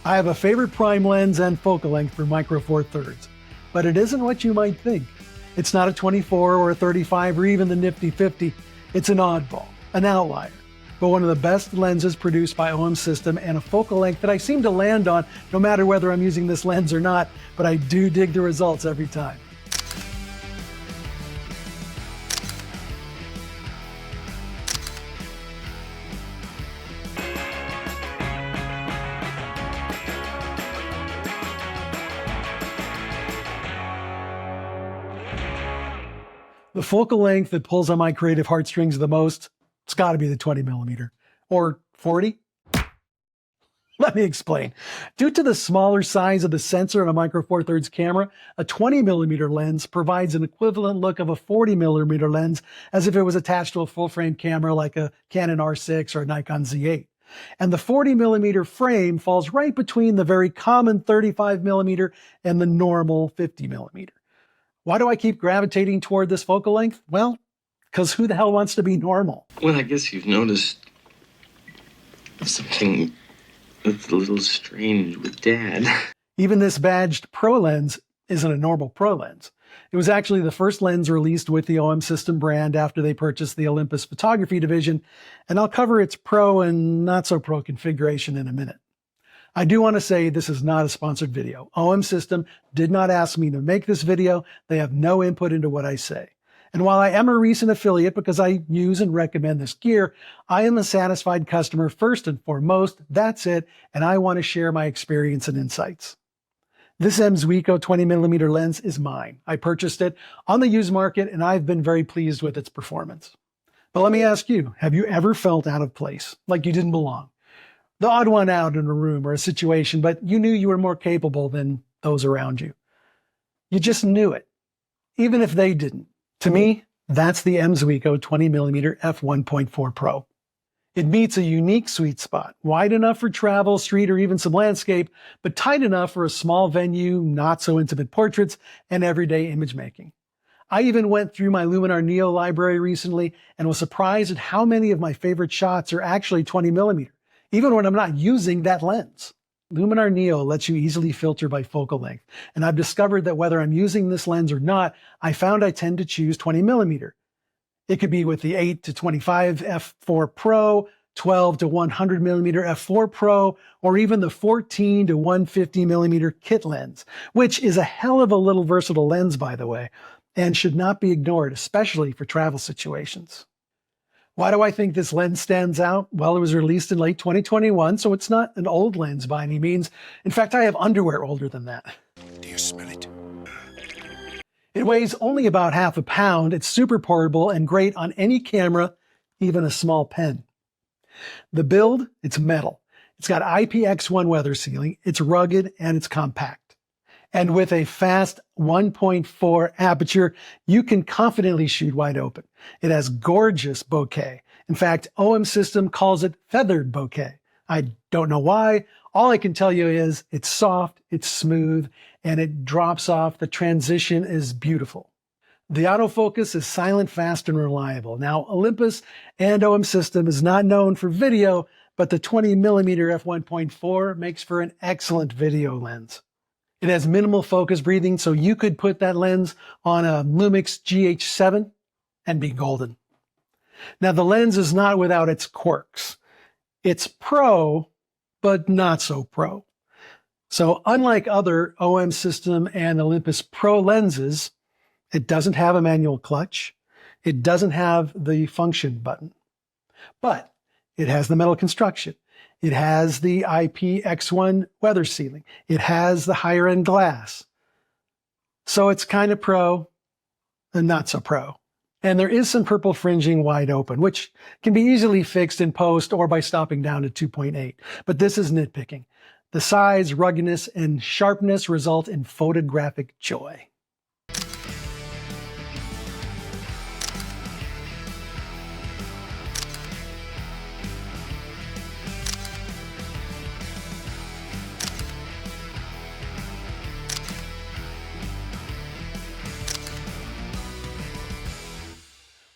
I have a favorite prime lens and focal length for micro four thirds, but it isn't what you might think. It's not a 24 or a 35 or even the nifty 50. It's an oddball, an outlier, but one of the best lenses produced by OM System and a focal length that I seem to land on no matter whether I'm using this lens or not, but I do dig the results every time. The focal length that pulls on my creative heartstrings the most, it's got to be the 20mm. Or 40? Let me explain. Due to the smaller size of the sensor on a micro four thirds camera, a 20mm lens provides an equivalent look of a 40mm lens as if it was attached to a full-frame camera like a Canon R6 or a Nikon Z8. And the 40mm frame falls right between the very common 35mm and the normal 50mm. Why do I keep gravitating toward this focal length? Well, because who the hell wants to be normal? Well, I guess you've noticed something that's a little strange with Dad. Even this badged Pro lens isn't a normal Pro lens. It was actually the first lens released with the OM System brand after they purchased the Olympus photography division, and I'll cover its Pro and not so Pro configuration in a minute. I do want to say this is not a sponsored video. OM System did not ask me to make this video. They have no input into what I say. And while I am a recent affiliate because I use and recommend this gear, I am a satisfied customer first and foremost. That's it. And I want to share my experience and insights. This M.Zuiko 20mm lens is mine. I purchased it on the used market and I've been very pleased with its performance. But let me ask you, have you ever felt out of place, like you didn't belong? The odd one out in a room or a situation, but you knew you were more capable than those around you. You just knew it, even if they didn't. To me, that's the M.Zuiko 20mm f1.4 Pro. It meets a unique sweet spot, wide enough for travel, street, or even some landscape, but tight enough for a small venue, not so intimate portraits, and everyday image making. I even went through my Luminar Neo library recently and was surprised at how many of my favorite shots are actually 20mm. Even when I'm not using that lens. Luminar Neo lets you easily filter by focal length, and I've discovered that whether I'm using this lens or not, I found I tend to choose 20mm. It could be with the 8 to 25 f4 Pro, 12 to 100mm f4 Pro, or even the 14 to 150mm kit lens, which is a hell of a little versatile lens, by the way, and should not be ignored, especially for travel situations. Why do I think this lens stands out? Well, it was released in late 2021, so it's not an old lens by any means. In fact, I have underwear older than that. Do you smell it? It weighs only about half a pound. It's super portable and great on any camera, even a small pen. The build, it's metal. It's got IPX1 weather sealing, it's rugged, and it's compact. And with a fast 1.4 aperture, you can confidently shoot wide open. It has gorgeous bokeh. In fact, OM System calls it feathered bokeh. I don't know why. All I can tell you is it's soft, it's smooth, and it drops off. The transition is beautiful. The autofocus is silent, fast, and reliable. Now, Olympus and OM System is not known for video, but the 20mm f1.4 makes for an excellent video lens. It has minimal focus breathing, so you could put that lens on a Lumix GH7 and be golden. Now, the lens is not without its quirks. It's pro, but not so pro. So unlike other OM System and Olympus Pro lenses, it doesn't have a manual clutch. It doesn't have the function button, but it has the metal construction. It has the IPX1 weather sealing. It has the higher end glass. So it's kind of pro and not so pro. And there is some purple fringing wide open, which can be easily fixed in post or by stopping down to 2.8. But this is nitpicking. The size, ruggedness, and sharpness result in photographic joy.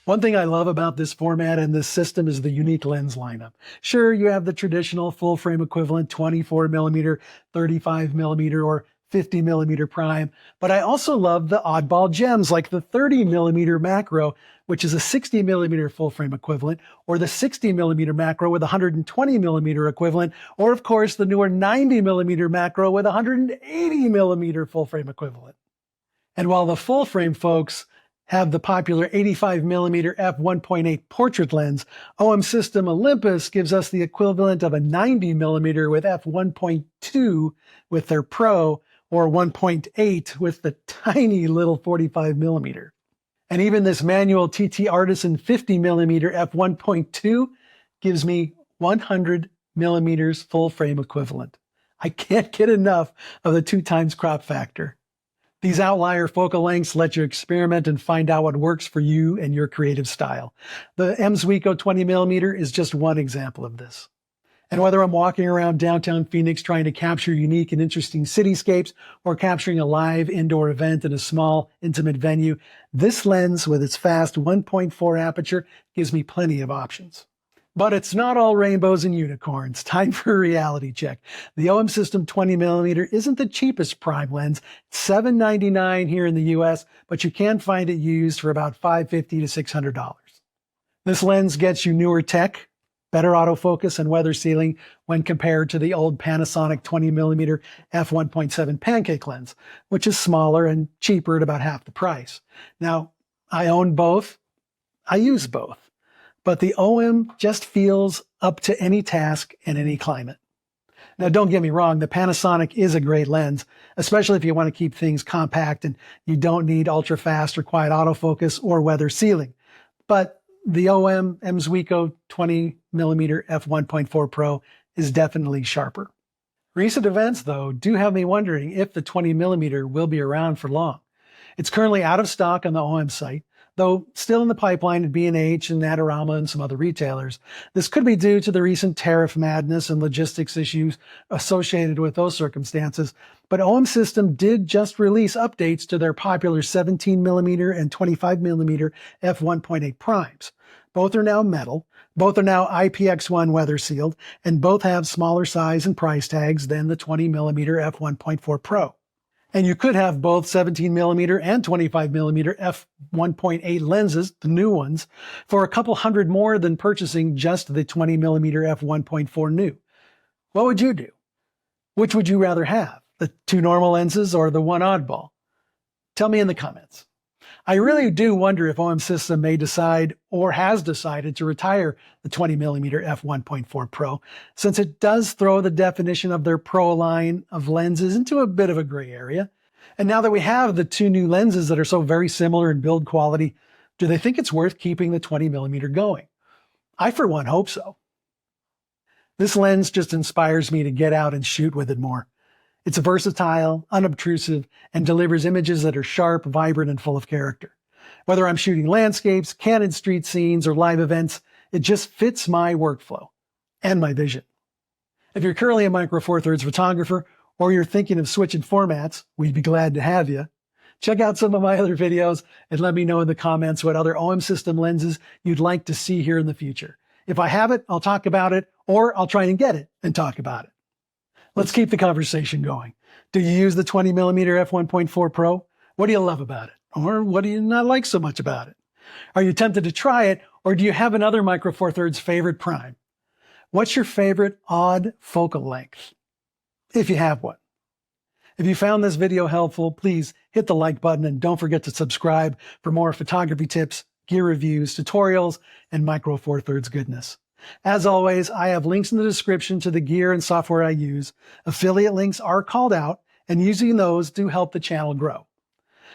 One thing I love about this format and this system is the unique lens lineup. Sure, you have the traditional full frame equivalent 24mm, 35mm, or 50mm prime, but I also love the oddball gems like the 30mm macro, which is a 60mm full frame equivalent, or the 60mm macro with 120mm equivalent, or of course the newer 90mm macro with 180mm full frame equivalent. And while the full frame folks have the popular 85mm f1.8 portrait lens, OM System Olympus gives us the equivalent of a 90mm with f1.2 with their Pro, or 1.8 with the tiny little 45mm. And even this manual TT Artisan 50mm f1.2 gives me 100mm full frame equivalent. I can't get enough of the 2x crop factor. These outlier focal lengths let you experiment and find out what works for you and your creative style. The M.Zuiko 20mm is just one example of this. And whether I'm walking around downtown Phoenix trying to capture unique and interesting cityscapes or capturing a live indoor event in a small, intimate venue, this lens with its fast 1.4 aperture gives me plenty of options. But it's not all rainbows and unicorns. Time for a reality check. The OM System 20mm isn't the cheapest prime lens. It's $799 here in the US, but you can find it used for about $550 to $600. This lens gets you newer tech, better autofocus and weather sealing when compared to the old Panasonic 20mm f1.7 pancake lens, which is smaller and cheaper at about half the price. Now, I own both. I use both. But the OM just feels up to any task in any climate. Now, don't get me wrong, the Panasonic is a great lens, especially if you want to keep things compact and you don't need ultra fast or quiet autofocus or weather sealing. But the OM M.Zuiko 20mm f1.4 Pro is definitely sharper. Recent events, though, do have me wondering if the 20mm will be around for long. It's currently out of stock on the OM site, though still in the pipeline at B&H and Adorama and some other retailers. This could be due to the recent tariff madness and logistics issues associated with those circumstances, but OM System did just release updates to their popular 17mm and 25mm f1.8 primes. Both are now metal, both are now IPX1 weather sealed, and both have smaller size and price tags than the 20mm f1.4 Pro. And you could have both 17mm and 25mm f1.8 lenses, the new ones, for a couple hundred more than purchasing just the 20mm f1.4 new. What would you do? Which would you rather have, the two normal lenses or the one oddball? Tell me in the comments. I really do wonder if OM System may decide or has decided to retire the 20mm f1.4 Pro, since it does throw the definition of their Pro line of lenses into a bit of a gray area. And now that we have the two new lenses that are so very similar in build quality, do they think it's worth keeping the 20mm going? I, for one, hope so. This lens just inspires me to get out and shoot with it more. It's versatile, unobtrusive, and delivers images that are sharp, vibrant, and full of character. Whether I'm shooting landscapes, candid street scenes, or live events, it just fits my workflow and my vision. If you're currently a Micro Four Thirds photographer, or you're thinking of switching formats, we'd be glad to have you. Check out some of my other videos and let me know in the comments what other OM System lenses you'd like to see here in the future. If I have it, I'll talk about it, or I'll try and get it and talk about it. Let's keep the conversation going. Do you use the 20mm f1.4 Pro? What do you love about it? Or what do you not like so much about it? Are you tempted to try it, or do you have another Micro Four Thirds favorite prime? What's your favorite odd focal length, if you have one? If you found this video helpful, please hit the like button and don't forget to subscribe for more photography tips, gear reviews, tutorials, and Micro Four Thirds goodness. As always, I have links in the description to the gear and software I use. Affiliate links are called out, and using those do help the channel grow.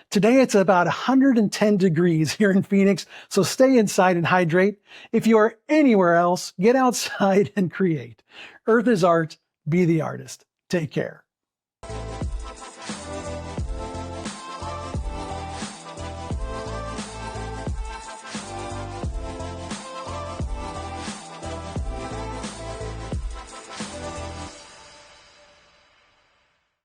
Today it's about 110 degrees here in Phoenix, so stay inside and hydrate. If you are anywhere else, get outside and create. Earth is art, be the artist. Take care.